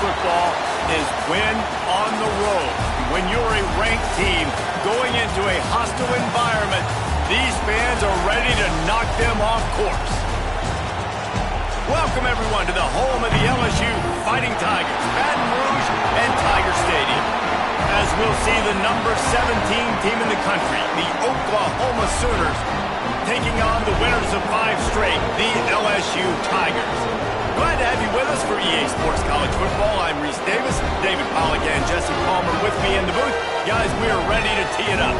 football is win on the road. When you're a ranked team going into a hostile environment, these fans are ready to knock them off course. Welcome, everyone, to the home of the LSU Fighting Tigers, Baton Rouge and Tiger Stadium. As we'll see the number 17 team in the country, the Oklahoma Sooners, taking on the winners of 5 straight, the LSU Tigers. Glad to have you with us for EA Sports College Football. I'm Reese Davis, David Pollack and Jesse Palmer with me in the booth. Guys, we are ready to tee it up.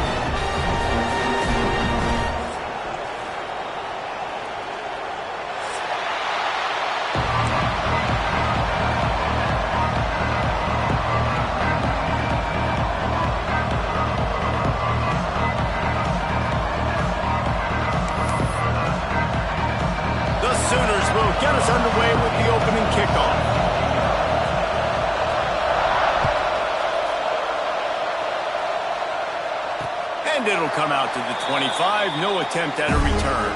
Get us underway with the opening kickoff. And it'll come out to the 25. No attempt at a return.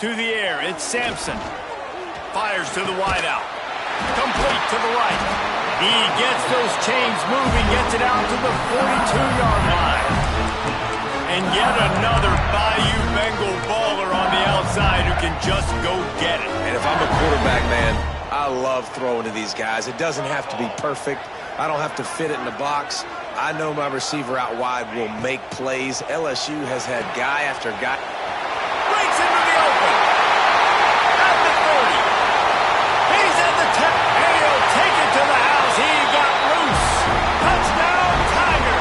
To the air, it's Sampson. Fires to the wideout. Complete to the right. He gets those chains moving, gets it out to the 42-yard line. And yet another Bayou Bengal baller on the outside who can just go get it. And if I'm a quarterback, man, I love throwing to these guys. It doesn't have to be perfect. I don't have to fit it in the box. I know my receiver out wide will make plays. LSU has had guy after guy. Breaks into the open. At the 30. He's at the 10. And he'll take it to the house. He got loose. Touchdown, Tiger.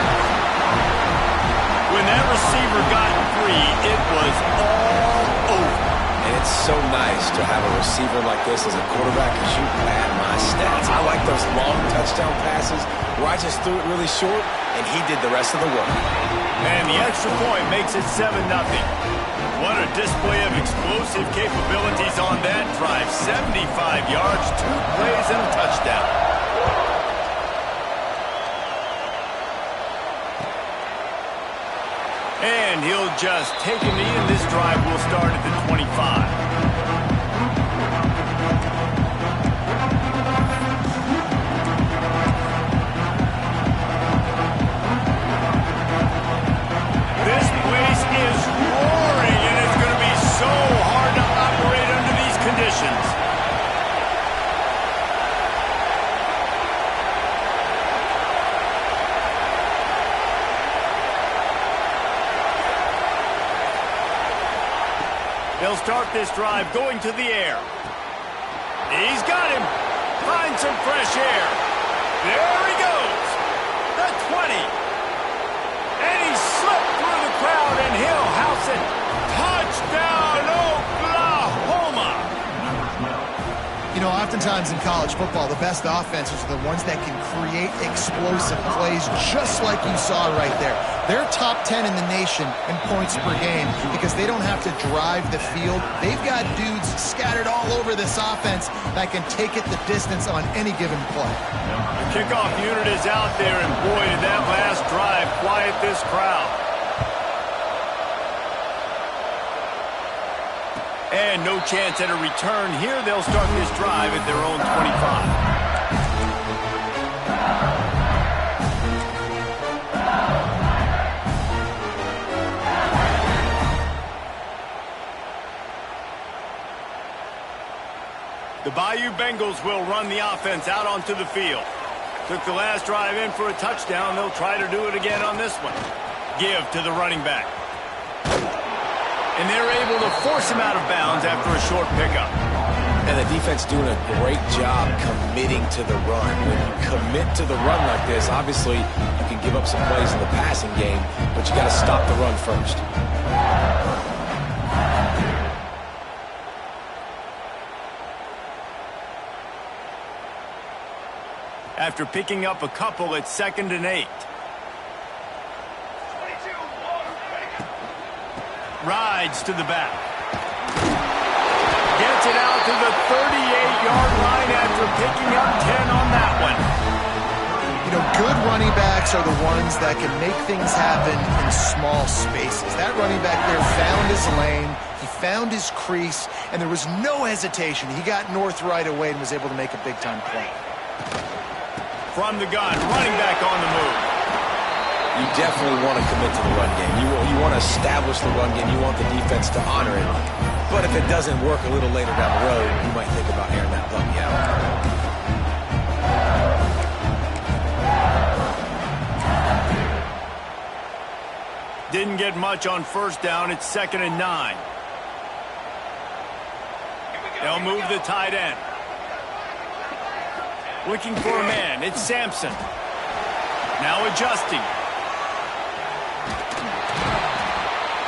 When that receiver got free, it was all over. And it's so nice to have a receiver like this as a quarterback because you pad my stats. I like those long touchdown passes where I just threw it really short and he did the rest of the work. And the extra point makes it 7-0. What a display of explosive capabilities on that drive. 75 yards, 2 plays, and a touchdown. And he'll just take a knee, and this drive will start at the 25. This place is roaring, and it's going to be so hard to operate under these conditions. They'll start this drive going to the air. He's got him. Finds some fresh air. There he goes. The 20. And he slipped through the crowd, and he'll house it. Touchdown, Oklahoma! You know, oftentimes in college football, the best offenses are the ones that can create explosive plays, just like you saw right there. They're top 10 in the nation in points per game because they don't have to drive the field. They've got dudes scattered all over this offense that can take it the distance on any given play. The kickoff unit is out there, and boy, did that last drive quiet this crowd. And no chance at a return here. They'll start this drive at their own 25. The Bayou Bengals will run the offense out onto the field. Took the last drive in for a touchdown. They'll try to do it again on this one. Give to the running back. And they're able to force him out of bounds after a short pickup. And the defense doing a great job committing to the run. When you commit to the run like this, obviously you can give up some plays in the passing game, but you got to stop the run first. After picking up a couple, it's 2nd and 8. Rides to the back. Gets it out to the 38-yard line after picking up 10 on that one. You know, good running backs are the ones that can make things happen in small spaces. That running back there found his lane, he found his crease, and there was no hesitation. He got north right away and was able to make a big-time play. From the gun, running back on the move. You definitely want to commit to the run game. You want to establish the run game. You want the defense to honor it. But if it doesn't work a little later down the road, you might think about airing that puppy out. Didn't get much on first down. It's 2nd and 9. They'll move the tight end. Looking for a man. It's Sampson. Now adjusting.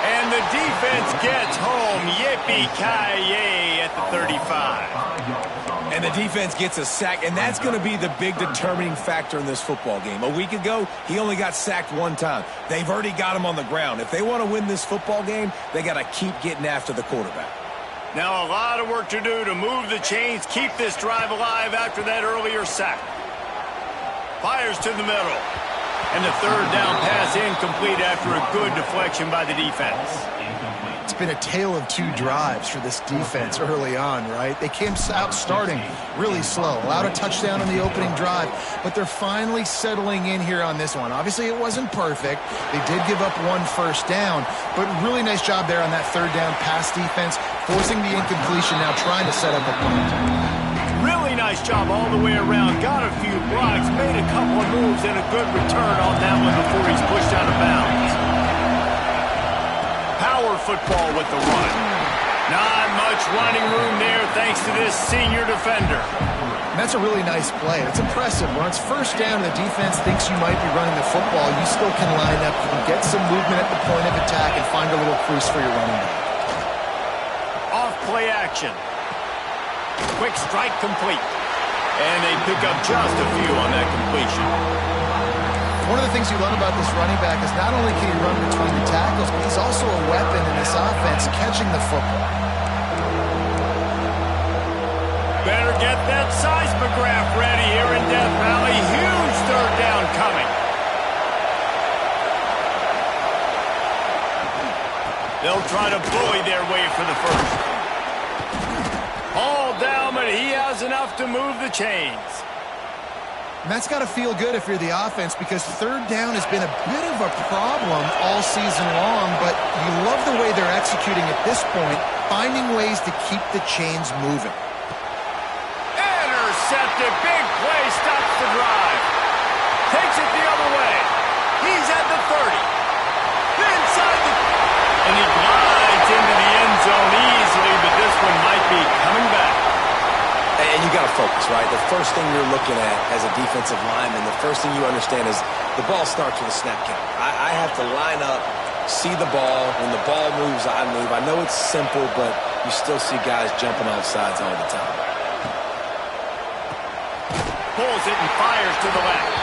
And the defense gets home. Yippee-ki-yay at the 35. And the defense gets a sack, and that's going to be the big determining factor in this football game. A week ago, he only got sacked one time. They've already got him on the ground. If they want to win this football game, they got to keep getting after the quarterback. Now a lot of work to do to move the chains, keep this drive alive after that earlier sack. Fires to the middle. And the 3rd down pass incomplete after a good deflection by the defense. It's been a tale of 2 drives for this defense early on, right? They came out starting really slow, allowed a touchdown on the opening drive, but they're finally settling in here on this one. Obviously, it wasn't perfect. They did give up 1 first down, but really nice job there on that 3rd down pass defense, forcing the incompletion, now trying to set up a punt. Really nice job all the way around. Got a few blocks, made a couple of moves, and a good return on that one before he's pushed out of bounds. Power football with the run. Not much running room there thanks to this senior defender. And that's a really nice play. It's impressive. When it's first down and the defense thinks you might be running the football, you still can line up. You can get some movement at the point of attack and find a little crease for your running back. Off play action. Quick strike complete. And they pick up just a few on that completion. One of the things you love about this running back is not only can he run between the tackles, but he's also a weapon in this offense, catching the football. Better get that seismograph ready here in Death Valley. Huge 3rd down coming. They'll try to bully their way for the first. All down, but he has enough to move the chains. And that's got to feel good if you're the offense, because 3rd down has been a bit of a problem all season long, but you love the way they're executing at this point, finding ways to keep the chains moving. Intercepted, big play, stops the drive. Takes it the other way. He's at the 30. Inside the... And he glides into the end zone easily, but this one might be coming back. And you got to focus, right? The first thing you're looking at as a defensive lineman, the first thing you understand is the ball starts with a snap count. I have to line up, see the ball. When the ball moves, I move. I know it's simple, but you still see guys jumping off sides all the time. Pulls it and fires to the left.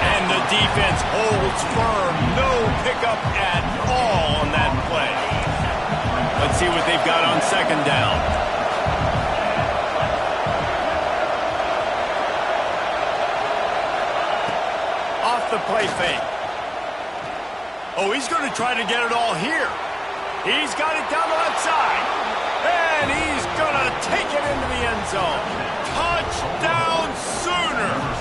And the defense holds firm. No pickup at all on that play. Let's see what they've got on 2nd down. The play fake. Oh, he's going to try to get it all here. He's got it down the left side. And he's going to take it into the end zone. Touchdown Sooners.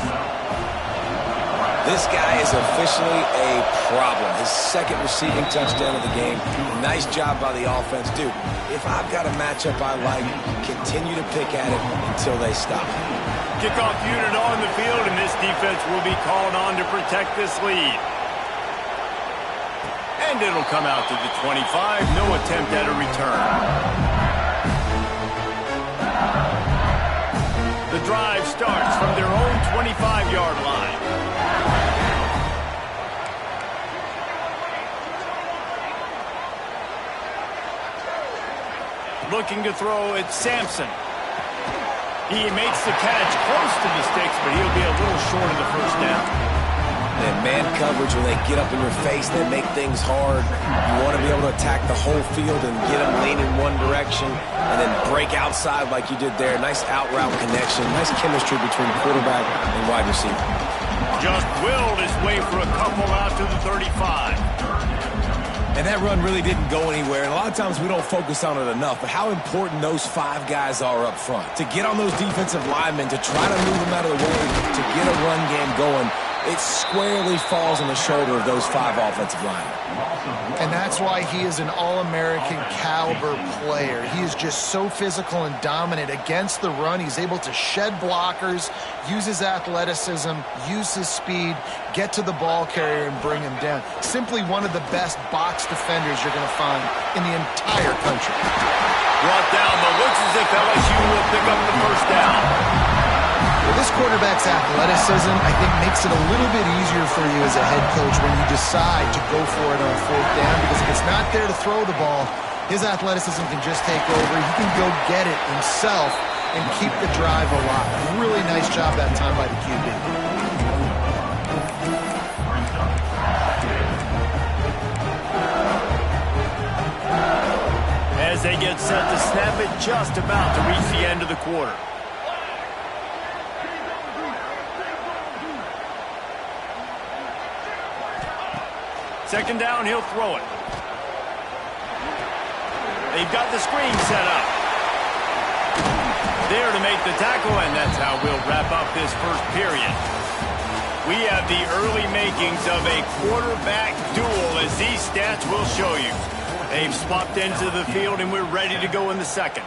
This guy is officially a problem. His 2nd receiving touchdown of the game. Nice job by the offense. Dude, if I've got a matchup I like, continue to pick at it until they stop. Kickoff unit on the field, and this defense will be called on to protect this lead. And it'll come out to the 25. No attempt at a return. The drive starts from their own 25-yard line. Looking to throw, it's Sampson. He makes the catch close to the sticks, but he'll be a little short of the first down. And man coverage, when they get up in your face, they make things hard. You want to be able to attack the whole field and get them leaning one direction and then break outside like you did there. Nice out-route connection. Nice chemistry between quarterback and wide receiver. Just willed his way for a couple out to the 35. And that run really didn't go anywhere. And a lot of times we don't focus on it enough, but how important those 5 guys are up front. To get on those defensive linemen, to try to move them out of the way, to get a run game going, it squarely falls on the shoulder of those 5 offensive linemen. And that's why he is an All-American caliber player. He is just so physical and dominant against the run. He's able to shed blockers, use his athleticism, use his speed, get to the ball carrier and bring him down. Simply one of the best box defenders you're going to find in the entire country. Brought down, but looks as if LSU will pick up the first down. Well, this quarterback's athleticism, I think, makes it a little bit easier for you as a head coach when you decide to go for it on 4th down, because if it's not there to throw the ball, his athleticism can just take over. He can go get it himself and keep the drive alive. Really nice job that time by the QB. As they get set to snap it, just about to reach the end of the quarter. Second down, he'll throw it. They've got the screen set up. There to make the tackle, and that's how we'll wrap up this first period. We have the early makings of a quarterback duel, as these stats will show you. They've swapped into the field, and we're ready to go in the second.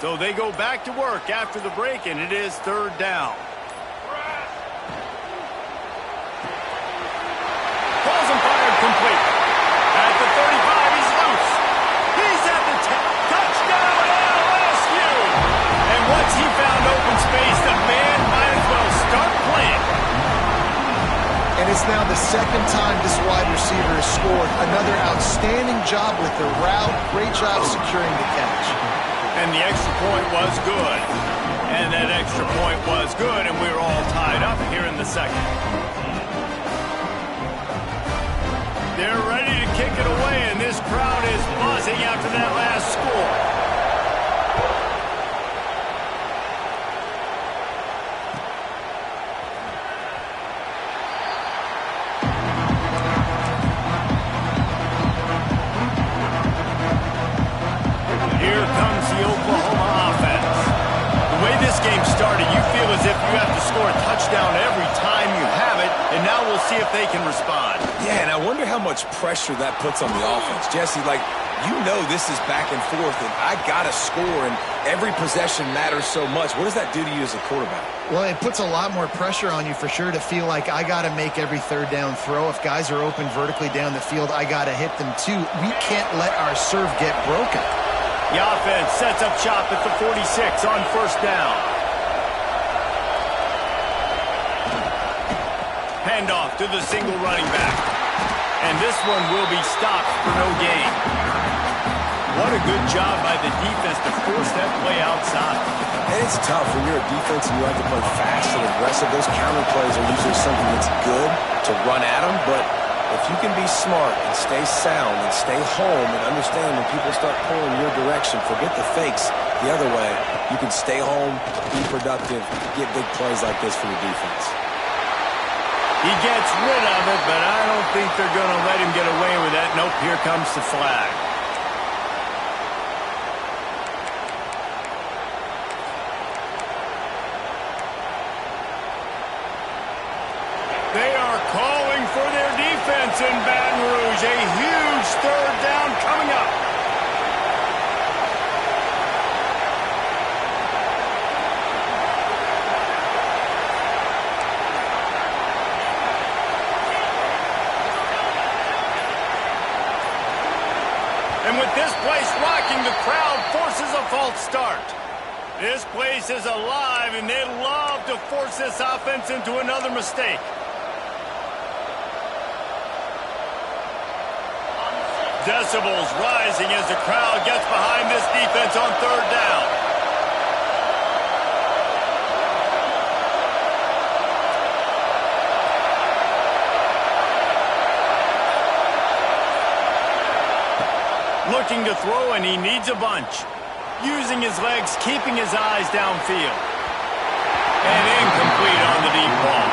So they go back to work after the break, and it is 3rd down. Balls and fired complete. At the 35, he's loose. He's at the 10. Touchdown, LSU! And once he found open space, the man might as well start playing. And it's now the 2nd time this wide receiver has scored. Another outstanding job with the route. Great job securing the catch. And the extra point was good. And that extra point was good, and we're all tied up here in the second. They're ready to kick it away, and this crowd is buzzing after that last score. See if they can respond. Yeah, and I wonder how much pressure that puts on the offense. Jesse, like, you know this is back and forth, and I got to score, and every possession matters so much. What does that do to you as a quarterback? Well, it puts a lot more pressure on you for sure to feel like I got to make every 3rd down throw. If guys are open vertically down the field, I got to hit them too. We can't let our serve get broken. The offense sets up shop at the 46 on 1st down. Handoff to the single running back. And this one will be stopped for no gain. What a good job by the defense to force that play outside. And it's tough when you're a defense and you like to play fast and aggressive. Those counter plays are usually something that's good to run at them. But if you can be smart and stay sound and stay home and understand when people start pulling your direction, forget the fakes the other way, you can stay home, be productive, get big plays like this for your defense. He gets rid of it, but I don't think they're going to let him get away with that. Nope, here comes the flag. They are calling for their defense in Baton Rouge. A huge 3rd down coming up. And with this place rocking, the crowd forces a false start. This place is alive, and they love to force this offense into another mistake. Decibels rising as the crowd gets behind this defense on third down. Looking to throw, and he needs a bunch. Using his legs, keeping his eyes downfield. And incomplete on the deep ball.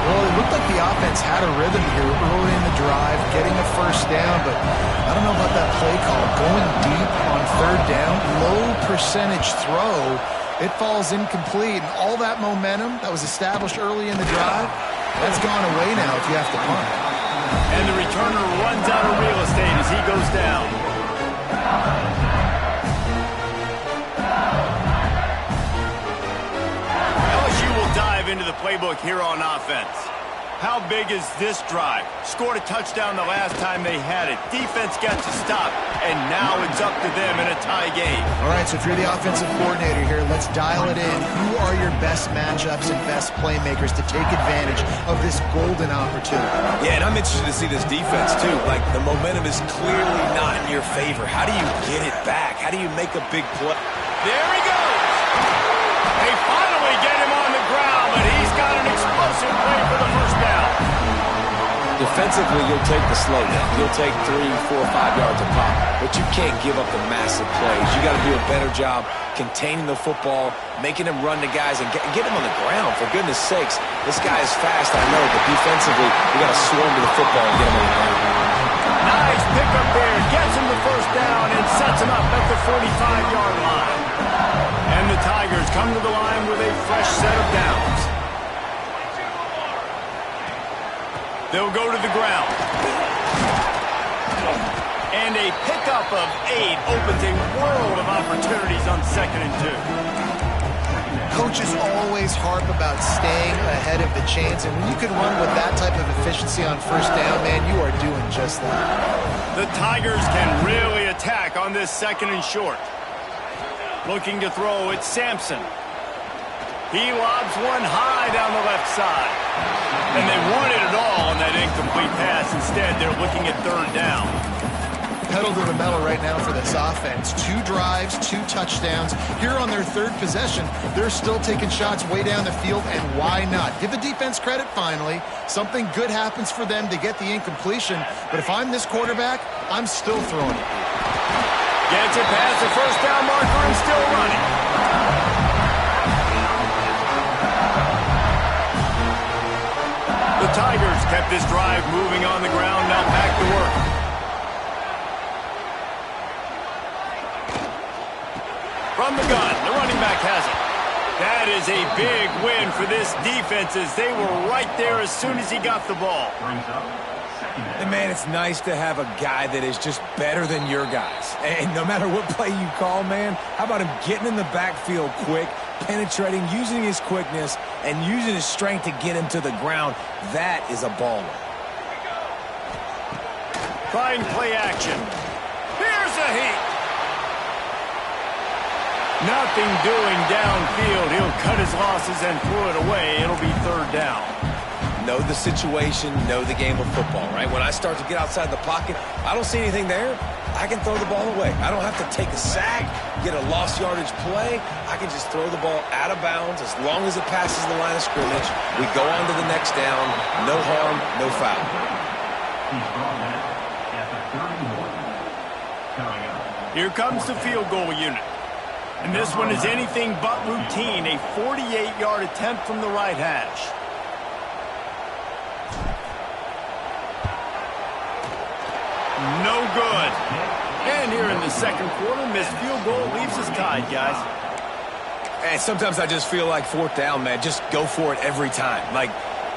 Well, it looked like the offense had a rhythm here early in the drive, getting a first down, but I don't know about that play call. Going deep on third down, low percentage throw, it falls incomplete, and all that momentum that was established early in the drive, that's gone away now if you have to punt. And the returner runs out of real estate as he goes down. LSU will dive into the playbook here on offense. How big is this drive? Scored a touchdown the last time they had it. Defense gets a stop, and now it's up to them in a tie game. All right, so if you're the offensive coordinator here, let's dial it in. Who are your best matchups and best playmakers to take advantage of this golden opportunity? Yeah, and I'm interested to see this defense, too. Like, the momentum is clearly not in your favor. How do you get it back? How do you make a big play? There he goes. They finally get him on the ground, but he's got an explosive play for the first down. Defensively, you'll take the slow down. You'll take 3, 4, 5 yards a pop, but you can't give up the massive plays. You got to do a better job containing the football, making him run to guys, and get him on the ground. For goodness sakes, this guy is fast, I know, but defensively, you got to swarm to the football and get him on the ground. Nice pickup there. Gets him the first down and sets him up at the 45-yard line. And the Tigers come to the line with a fresh set of downs. They'll go to the ground. And a pickup of 8 opens a world of opportunities on 2nd and 2. Coaches always harp about staying ahead of the chains, and when you can run with that type of efficiency on first down, man, you are doing just that. The Tigers can really attack on this 2nd and short. Looking to throw, it's Sampson. He lobs one high down the left side. And they wanted it all on that incomplete pass. Instead, they're looking at third down. Pedal to the metal right now for this offense. 2 drives, 2 touchdowns. Here on their 3rd possession, they're still taking shots way down the field, and why not? Give the defense credit finally. Something good happens for them to get the incompletion, but if I'm this quarterback, I'm still throwing it. Gets it past the first down marker and still running. The Tigers kept this drive moving on the ground, now back to work. From the gun, the running back has it. That is a big win for this defense as they were right there as soon as he got the ball. And, man, it's nice to have a guy that is just better than your guys. And no matter what play you call, man, how about him getting in the backfield quick, penetrating, using his quickness, and using his strength to get him to the ground? That is a baller. Trying play action. Here's a heat. Nothing doing downfield. He'll cut his losses and throw it away. It'll be third down. Know the situation, know the game of football, right? When I start to get outside the pocket, I don't see anything there, I can throw the ball away. I don't have to take a sack, get a lost yardage play. I can just throw the ball out of bounds as long as it passes the line of scrimmage. We go on to the next down. No harm, no foul. Here comes the field goal unit. And this one is anything but routine. A 48-yard attempt from the right hash. No good. And here in the 2nd quarter, missed field goal leaves us tied, guys. And sometimes I just feel like 4th down, man. Just go for it every time. Like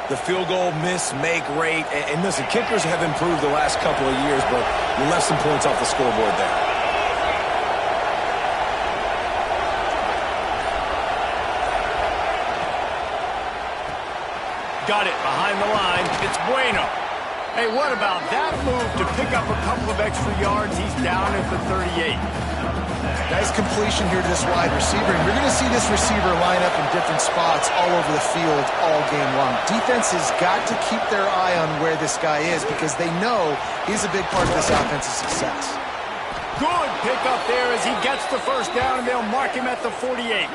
the field goal miss, make rate. And listen, kickers have improved the last couple of years, but we left some points off the scoreboard there. Got it behind the line. It's Bueno. Hey, what about that move to pick up a couple of extra yards? He's down at the 38. Nice completion here to this wide receiver. And you're going to see this receiver line up in different spots all over the field all game long. Defense has got to keep their eye on where this guy is because they know he's a big part of this offense's success. Good pickup there as he gets the first down, and they'll mark him at the 48.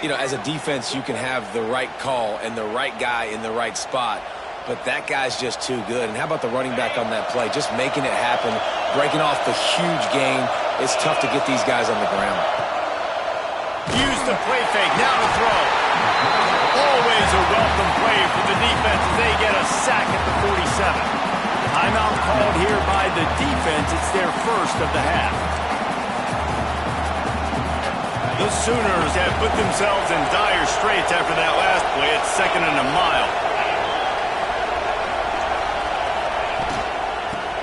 You know, as a defense, you can have the right call and the right guy in the right spot, but that guy's just too good. And how about the running back on that play? Just making it happen, breaking off the huge gain. It's tough to get these guys on the ground. Use the play fake, now to throw. Always a welcome play for the defense as they get a sack at the 47. Timeout called here by the defense. It's their first of the half. The Sooners have put themselves in dire straits after that last play. It's 2nd and a mile.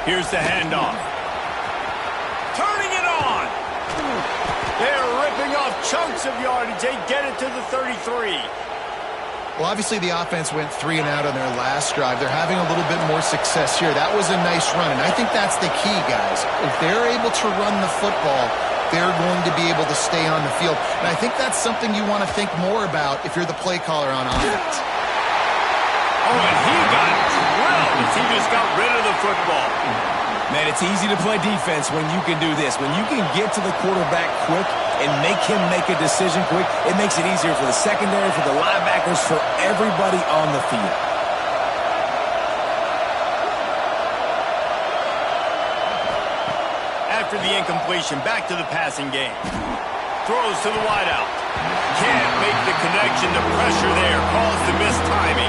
Here's the handoff. Turning it on. They're ripping off chunks of yardage. They get it to the 33. Well, obviously the offense went 3 and out on their last drive. They're having a little bit more success here. That was a nice run, and I think that's the key, guys. If they're able to run the football, they're going to be able to stay on the field. And I think that's something you want to think more about if you're the play caller on offense. Oh, and he got drilled as he just got rid of the football. Man, it's easy to play defense when you can do this. When you can get to the quarterback quick and make him make a decision quick, it makes it easier for the secondary, for the linebackers, for everybody on the field. After the incompletion, back to the passing game. Throws to the wideout. Can't make the connection. The pressure there caused the missed timing.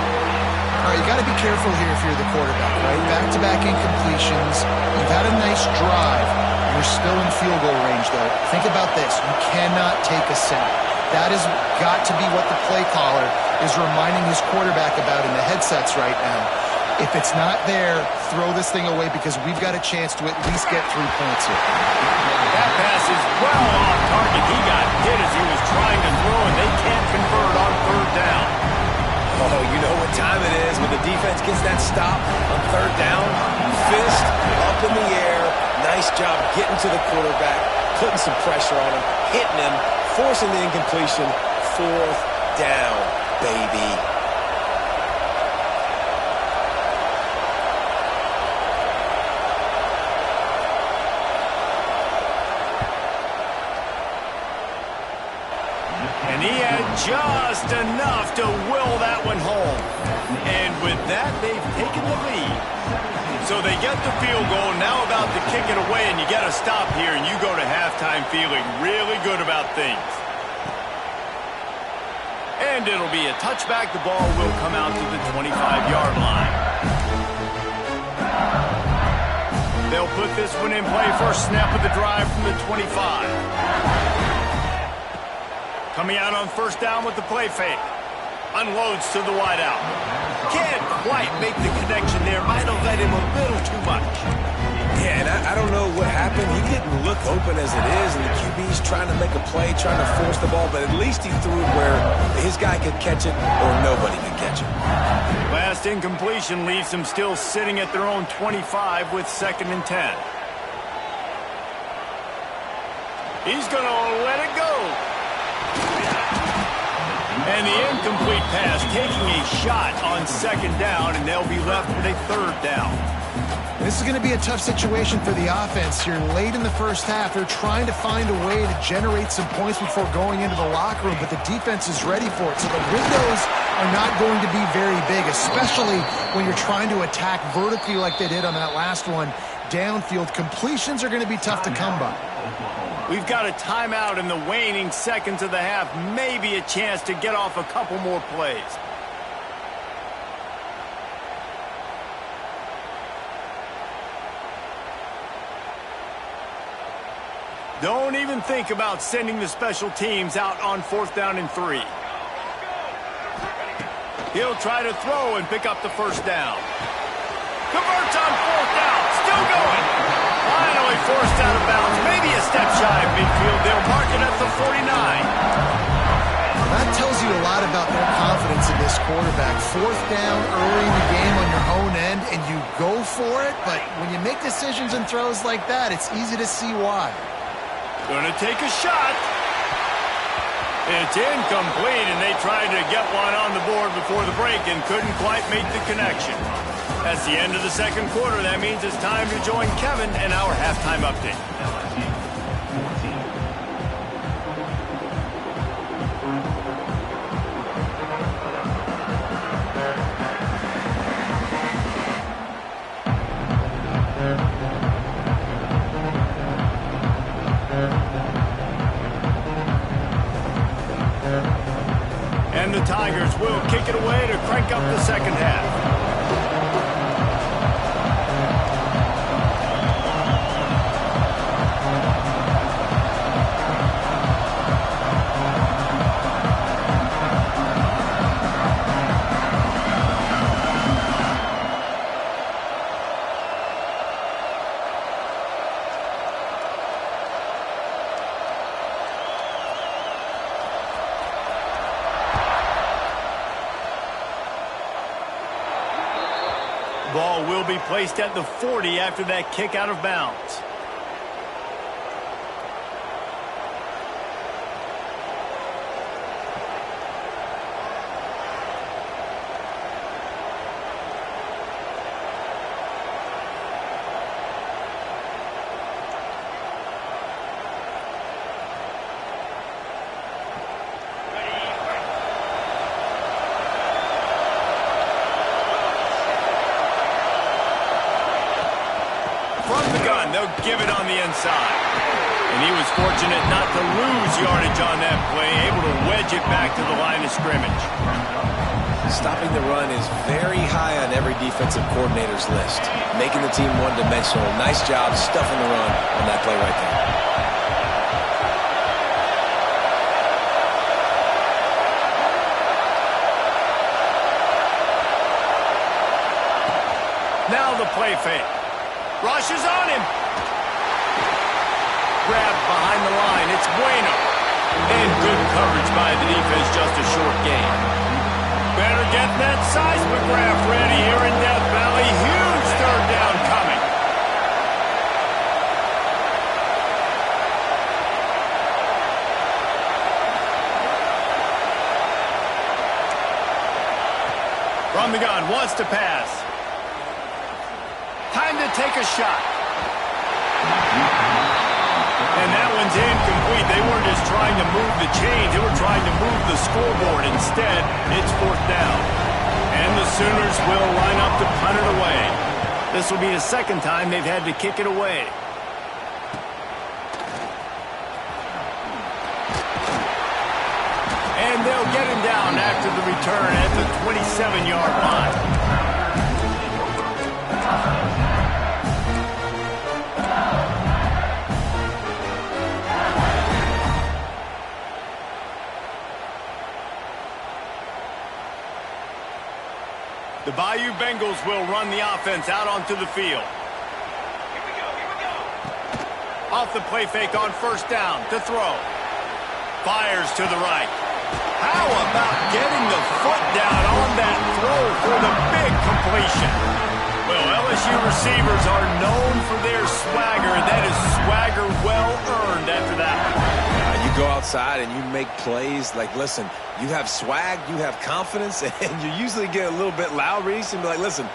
All right, you got to be careful here if you're the quarterback, right? Back-to-back incompletions. You've had a nice drive. You're still in field goal range, though. Think about this. You cannot take a sack. That has got to be what the play caller is reminding his quarterback about in the headsets right now. If it's not there, throw this thing away because we've got a chance to at least get 3 points here. That pass is well off target. He got hit as he was trying to throw, and they can't convert on 3rd down. Oh, you know what time it is when the defense gets that stop on 3rd down. Fist up in the air. Nice job getting to the quarterback, putting some pressure on him, hitting him, forcing the incompletion. 4th down, baby. And he had just enough to will that one home. And with that, they've taken the lead. So they get the field goal, now about to kick it away, and you get a stop here, and you go to halftime feeling really good about things. And it'll be a touchback. The ball will come out to the 25-yard line. They'll put this one in play. First snap of the drive from the 25. Coming out on 1st down with the play fake. Unloads to the wideout. Can't quite make the connection there. Might have led him a little too much. Yeah, and I don't know what happened. He didn't look open as it is, and the QB's trying to make a play, trying to force the ball, but at least he threw it where his guy could catch it or nobody could catch it. Last incompletion leaves them still sitting at their own 25 with 2nd and 10. He's going to let it go. And the incomplete pass taking a shot on 2nd down, and they'll be left with a 3rd down. This is going to be a tough situation for the offense here. Late in the first half, they're trying to find a way to generate some points before going into the locker room, but the defense is ready for it. So the windows are not going to be very big, especially when you're trying to attack vertically like they did on that last one. Downfield completions are going to be tough to come by. We've got a timeout in the waning seconds of the half. Maybe a chance to get off a couple more plays. Don't even think about sending the special teams out on 4th down and 3. He'll try to throw and pick up the 1st down. Converts on 4th down. Still going. Finally forced out of bounds. Maybe a step shy of midfield. They'll mark it at the 49. That tells you a lot about their confidence in this quarterback. Fourth down early in the game on your own end, and you go for it, but when you make decisions and throws like that, it's easy to see why. Gonna take a shot. It's incomplete, and they tried to get one on the board before the break and couldn't quite make the connection. That's the end of the second quarter. That means it's time to join Kevin and our halftime update. And the Tigers will kick it away to crank up the second half. Ball will be placed at the 40 after that kick out of bounds. They'll give it on the inside. And he was fortunate not to lose yardage on that play, able to wedge it back to the line of scrimmage. Stopping the run is very high on every defensive coordinator's list. Making the team one-dimensional. Nice job stuffing the run on that play right there. Now the play fake. Rushes on him. Grabbed behind the line. It's Bueno. And good coverage by the defense, just a short gain. Better get that seismograph ready here in Death Valley. Huge third down coming. From the gun, wants to pass. Time to take a shot. And that one's incomplete. They weren't just trying to move the chains. They were trying to move the scoreboard. Instead, it's fourth down. And the Sooners will line up to punt it away. This will be the second time they've had to kick it away. And they'll get him down after the return at the 27-yard line. The Bayou Bengals will run the offense out onto the field. Here we go. Off the play fake on first down to throw. Fires to the right. How about getting the foot down on that throw for the big completion? Well, LSU receivers are known for their swagger, and that is swagger well earned after that one. You go outside and you make plays. Like, listen, you have swag, you have confidence, and you usually get a little bit loud, Reese, and be like, listen,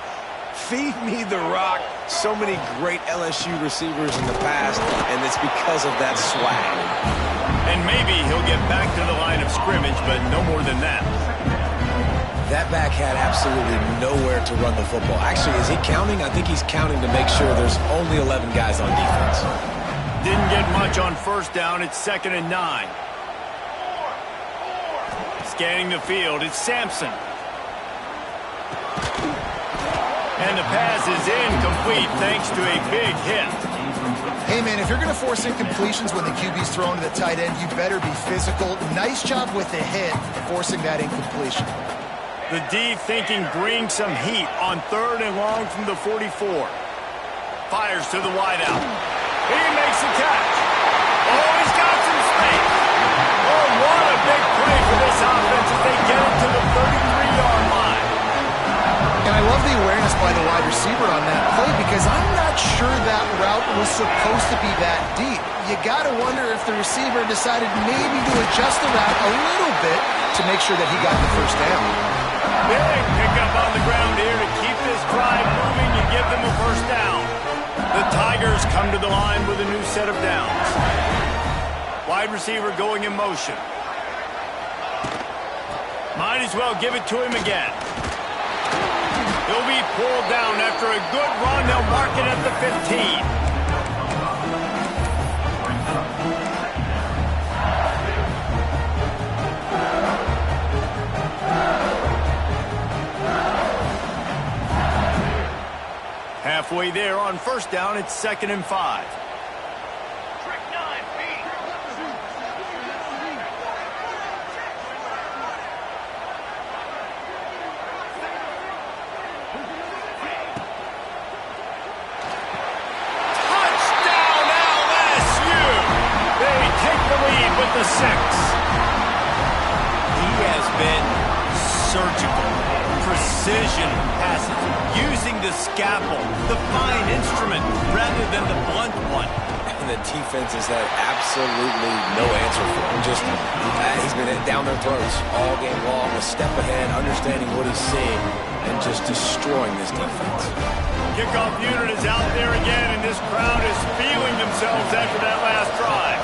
feed me the rock. So many great LSU receivers in the past, and it's because of that swag. And maybe he'll get back to the line of scrimmage, but no more than that. That back had absolutely nowhere to run the football. Actually, is he counting? I think he's counting to make sure there's only 11 guys on defense. Didn't get much on first down. It's 2nd and 9. Scanning the field, it's Sampson. And the pass is incomplete thanks to a big hit. Hey, man, if you're going to force incompletions when the QB's thrown to the tight end, you better be physical. Nice job with the hit, forcing that incompletion. The D thinking brings some heat on 3rd and long from the 44. Fires to the wideout. He makes the catch. Oh, he's got some space. Oh, what a big play for this offense by the wide receiver on that play because I'm not sure that route was supposed to be that deep. You got to wonder if the receiver decided maybe to adjust the route a little bit to make sure that he got the first down. Big pickup on the ground here to keep this drive moving. You give them a first down. The Tigers come to the line with a new set of downs. Wide receiver going in motion. Might as well give it to him again. He'll be pulled down after a good run. They'll mark it at the 15. Halfway there on first down, it's 2nd and 5. The 6. He has been surgical, precision passes, using the scalpel, the fine instrument, rather than the blunt one. And the defense has had absolutely no answer for him. Just, he's been down their throats all game long, a step ahead, understanding what he's seeing, and just destroying this defense. Kickoff unit is out there again, and this crowd is feeling themselves after that last drive.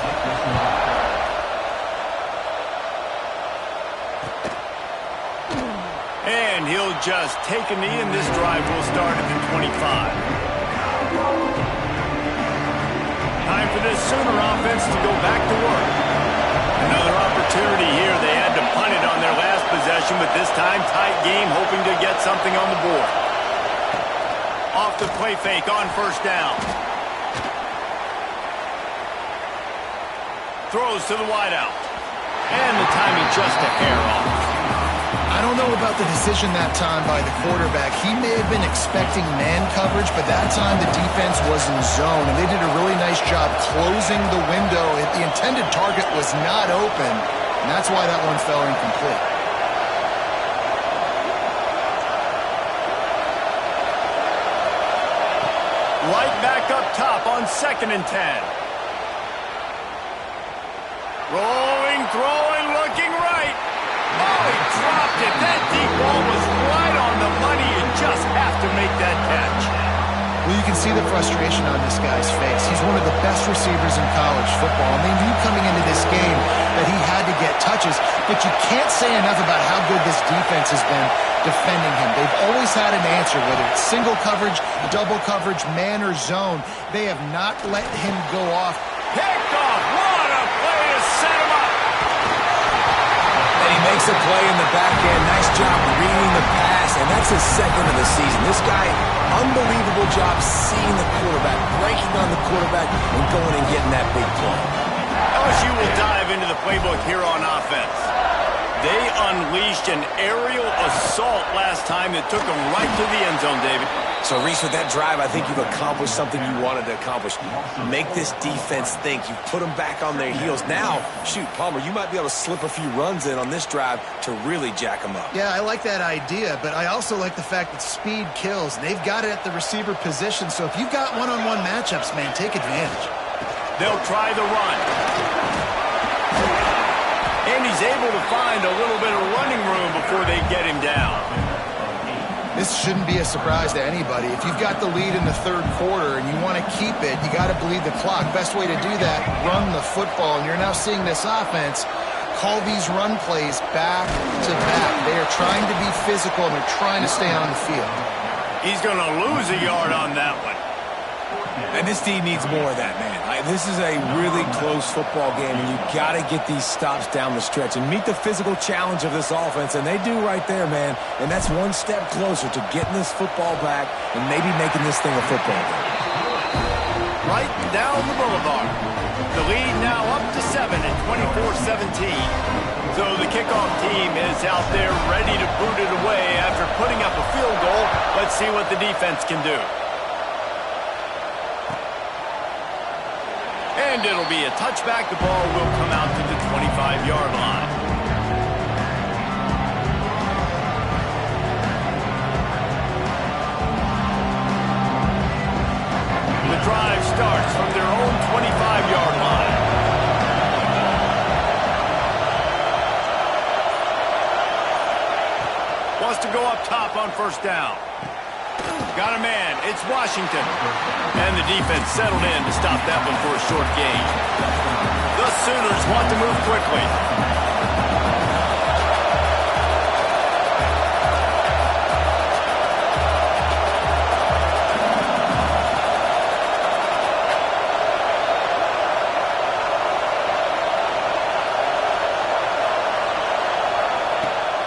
And he'll just take a knee, and this drive will start at the 25. Time for this Sooner offense to go back to work. Another opportunity here. They had to punt it on their last possession, but this time tight game, hoping to get something on the board. Off the play fake on first down. Throws to the wideout. And the timing just a hair off. I don't know about the decision that time by the quarterback. He may have been expecting man coverage, but that time the defense was in zone, and they did a really nice job closing the window. The intended target was not open, and that's why that one fell incomplete. Right back up top on 2nd and 10. Rolling, throwing, looking right. Oh, he dropped it. That deep ball was right on the money. You just have to make that catch. Well, you can see the frustration on this guy's face. He's one of the best receivers in college football, and they knew coming into this game that he had to get touches, but you can't say enough about how good this defense has been defending him. They've always had an answer, whether it's single coverage, double coverage, man, or zone. They have not let him go off. Picked off. What a play to set him up. And he makes a play in the back end. Nice job reading the pass, and that's his 2nd of the season. This guy, unbelievable job seeing the quarterback, breaking on the quarterback, and going and getting that big play. LSU will dive into the playbook here on offense. They unleashed an aerial assault last time that took them right to the end zone, David. So, Reese, with that drive, I think you've accomplished something you wanted to accomplish. Make this defense think. You've put them back on their heels. Now, shoot, Palmer, you might be able to slip a few runs in on this drive to really jack them up. Yeah, I like that idea, but I also like the fact that speed kills. They've got it at the receiver position, so if you've got one-on-one matchups, man, take advantage. They'll try the run. And he's able to find a little bit of running room before they get him down. This shouldn't be a surprise to anybody. If you've got the lead in the 3rd quarter and you want to keep it, you got to bleed the clock. Best way to do that, run the football. And you're now seeing this offense call these run plays back to back. They are trying to be physical, and they're trying to stay on the field. He's going to lose a yard on that one. And this team needs more of that, man. This is a really close football game, and you got to get these stops down the stretch and meet the physical challenge of this offense, and they do right there, man. And that's one step closer to getting this football back and maybe making this thing a football game. Right down the boulevard. The lead now up to 7 at 24-17. So the kickoff team is out there ready to boot it away after putting up a field goal. Let's see what the defense can do. And it'll be a touchback. The ball will come out to the 25-yard line. drive starts from their own 25-yard line. Wants to go up top on first down. Got a man. It's Washington. And the defense settled in to stop that one for a short gain. The Sooners want to move quickly.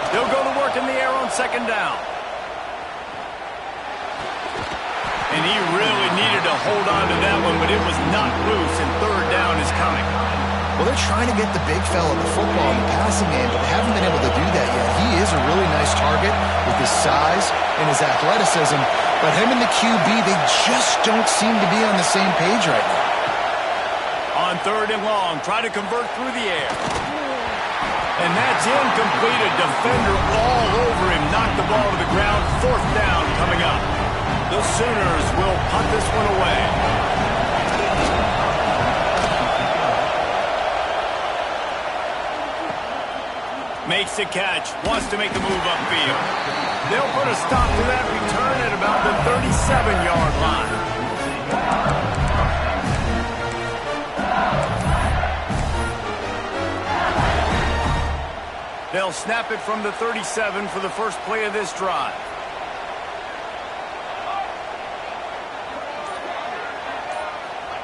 They'll go to work in the air on second down. And he really needed to hold on to that one, but it was not loose, and third down is coming. Well, they're trying to get the big fella the football in the passing game, but they haven't been able to do that yet. He is a really nice target with his size and his athleticism, but him and the QB, they just don't seem to be on the same page right now. On third and long, try to convert through the air. And that's incomplete. A defender all over him. Knocked the ball to the ground. Fourth down coming up. The Sooners will punt this one away. Makes the catch. Wants to make the move upfield. They'll put a stop to that return at about the 37-yard line. They'll snap it from the 37 for the first play of this drive.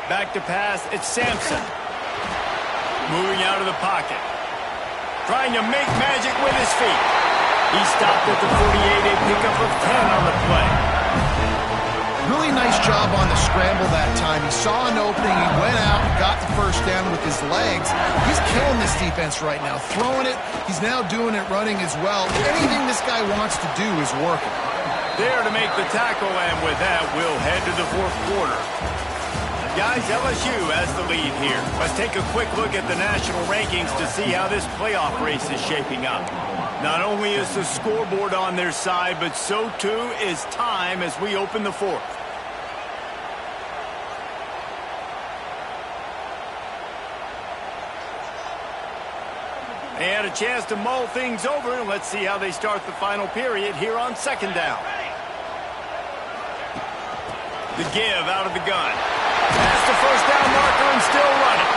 Back to pass, it's Sampson. Moving out of the pocket. Trying to make magic with his feet. He stopped at the 48, a pickup of 10 on the play. Really nice job on the scramble that time. He saw an opening, he went out and got the first down with his legs. He's killing this defense right now. Throwing it, he's now doing it running as well. Anything this guy wants to do is working. There to make the tackle, and with that, we'll head to the fourth quarter. Guys, LSU has the lead here. Let's take a quick look at the national rankings to see how this playoff race is shaping up. Not only is the scoreboard on their side, but so too is time as we open the fourth. They had a chance to mull things over, and let's see how they start the final period here on second down. The give out of the gun. Past the first down marker and still running.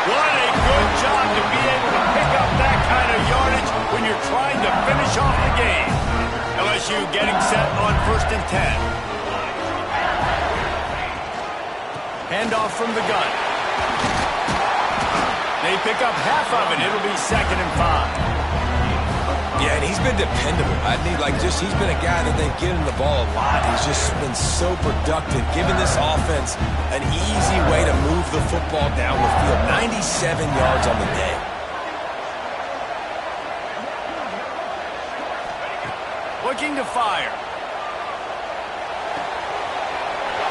What a good job to be able to pick up that kind of yardage when you're trying to finish off the game. LSU getting set on first and 10. Handoff from the gun. They pick up half of it. It'll be second and 5. Yeah, and he's been dependable. He's been a guy that they've given the ball a lot. He's just been so productive, giving this offense an easy way to move the football down the field. 97 yards on the day. Looking to fire.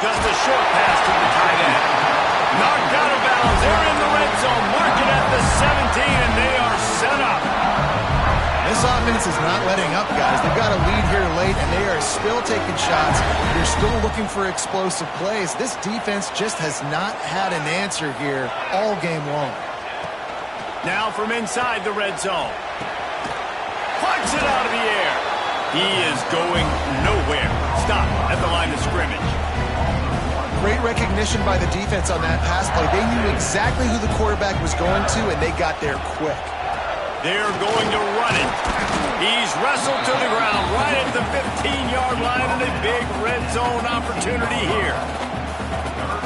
Just a short pass to the tight end. Knocked out of bounds. They're in the red zone. Mark it at the 17, and they are set up. This offense is not letting up, guys. They've got a lead here late, and they are still taking shots. They're still looking for explosive plays. This defense just has not had an answer here all game long. Now from inside the red zone. Plucks it out of the air. He is going nowhere. Stop at the line of scrimmage. Great recognition by the defense on that pass play. They knew exactly who the quarterback was going to, and they got there quick. They're going to run it. He's wrestled to the ground right at the 15-yard line, and a big red zone opportunity here.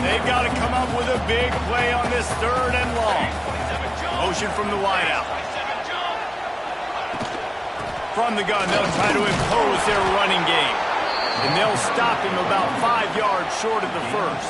They've got to come up with a big play on this third and long. Motion from the wideout. From the gun, they'll try to impose their running game. And they'll stop him about 5 yards short of the first.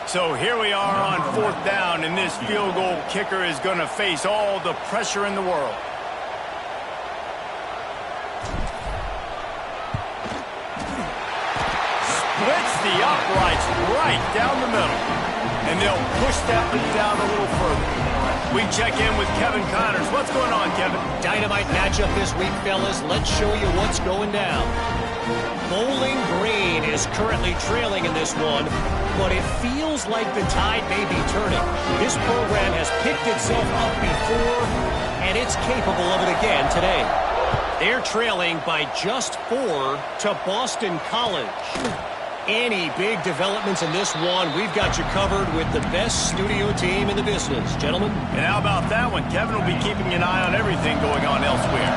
So here we are on fourth down, and this field goal kicker is going to face all the pressure in the world. Splits the uprights right down the middle. And they'll push that lead down a little further. We check in with Kevin Connors. What's going on, Kevin? Dynamite matchup this week, fellas. Let's show you what's going down. Bowling Green is currently trailing in this one, but it feels like the tide may be turning. This program has picked itself up before, and it's capable of it again today. They're trailing by just 4 to Boston College. Any big developments in this one, we've got you covered with the best studio team in the business, gentlemen. And how about that one? Kevin will be keeping an eye on everything going on elsewhere.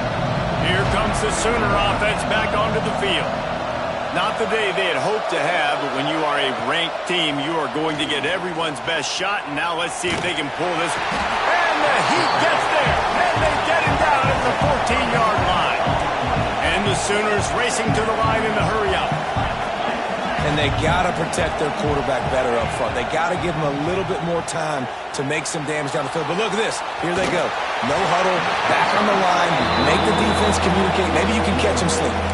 Here comes the Sooner offense back onto the field. Not the day they had hoped to have, but when you are a ranked team, you are going to get everyone's best shot. And now let's see if they can pull this. And the Heat gets there, and they get him down at the 14-yard line. And the Sooners racing to the line in the hurry-up. And they got to protect their quarterback better up front. They got to give him a little bit more time to make some damage down the field. But look at this. Here they go. No huddle, back on the line, make the defense communicate. Maybe you can catch him sleeping.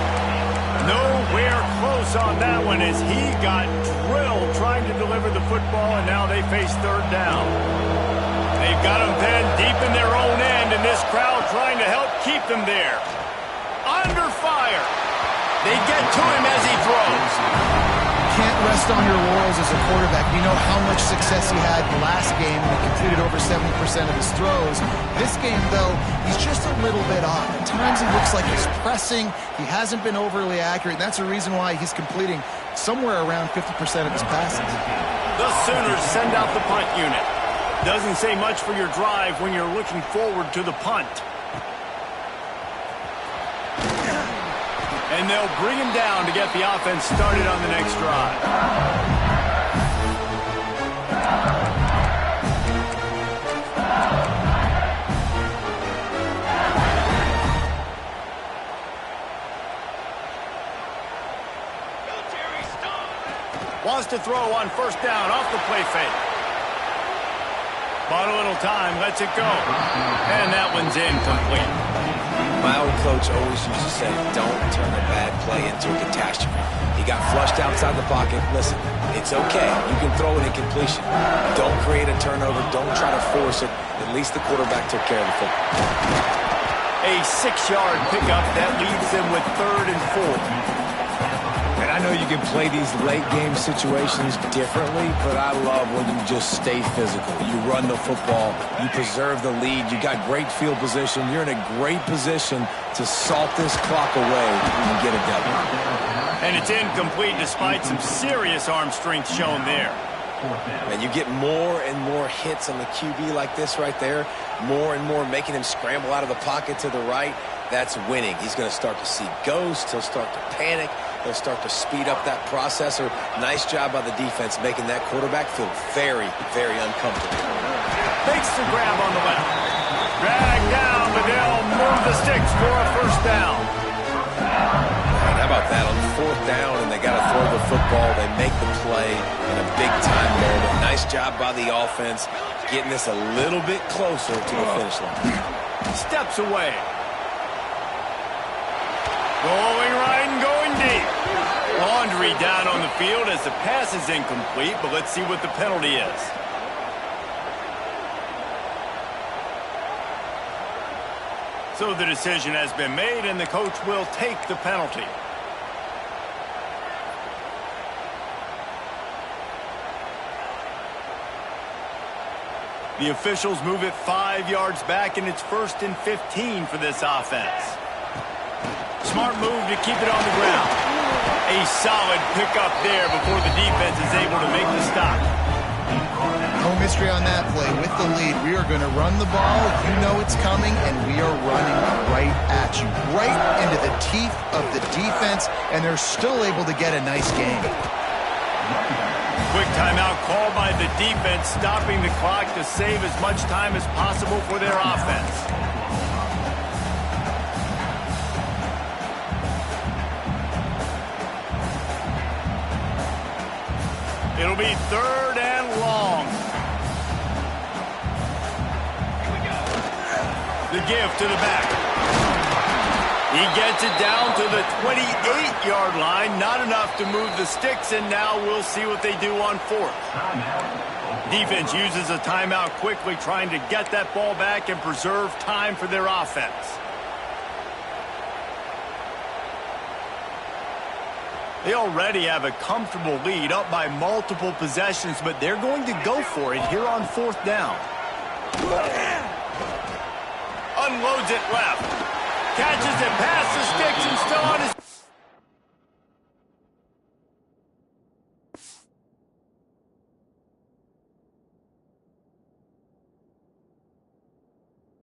Nowhere close on that one as he got drilled trying to deliver the football, and now they face third down. They've got him then deep in their own end, and this crowd trying to help keep them there. Under fire. They get to him as he throws. Can't rest on your laurels as a quarterback. We know how much success he had in the last game. He completed over 70% of his throws. This game, though, he's just a little bit off. At times he looks like he's pressing. He hasn't been overly accurate. That's the reason why he's completing somewhere around 50% of his passes. The Sooners send out the punt unit. Doesn't say much for your drive when you're looking forward to the punt. And they'll bring him down to get the offense started on the next drive. Wants to throw on first down off the play fake. Bought a little time, lets it go. And that one's incomplete. My old coach always used to say, don't turn a bad play into a catastrophe. He got flushed outside the pocket. Listen, it's okay. You can throw an incompletion. Don't create a turnover. Don't try to force it. At least the quarterback took care of the football. A 6-yard pickup that leads them with 3rd and 4. And I know you can play these late-game situations differently, but I love when you just stay physical. You run the football. You preserve the lead. You got great field position. You're in a great position to salt this clock away and get a W. And it's incomplete despite some serious arm strength shown there. And you get more and more hits on the QB like this right there, more and more making him scramble out of the pocket to the right. That's winning. He's going to start to see ghosts. He'll start to panic. He'll start to speed up that processor. Nice job by the defense making that quarterback feel very, very uncomfortable. Makes the grab on the left. Drag down, but they'll move the sticks for a first down. And how about that on 4th down, and they got to throw the football. They make the play in a big-time moment. Nice job by the offense getting this a little bit closer to the finish line. Steps away. Going right and going deep. Laundry down on the field as the pass is incomplete, but let's see what the penalty is. So the decision has been made, and the coach will take the penalty. The officials move it 5 yards back, and it's 1st and 15 for this offense. Smart move to keep it on the ground. A solid pickup there before the defense is able to make the stop. No mystery on that play. With the lead, we are going to run the ball. You know it's coming, and we are running right at you. Right into the teeth of the defense, and they're still able to get a nice game. Quick timeout called by the defense, stopping the clock to save as much time as possible for their offense. It'll be 3rd and long. The give to the back. He gets it down to the 28-yard line. Not enough to move the sticks, and now we'll see what they do on 4th. Defense uses a timeout quickly, trying to get that ball back and preserve time for their offense. They already have a comfortable lead, up by multiple possessions, but they're going to go for it here on 4th down. Unloads it left. Catches it,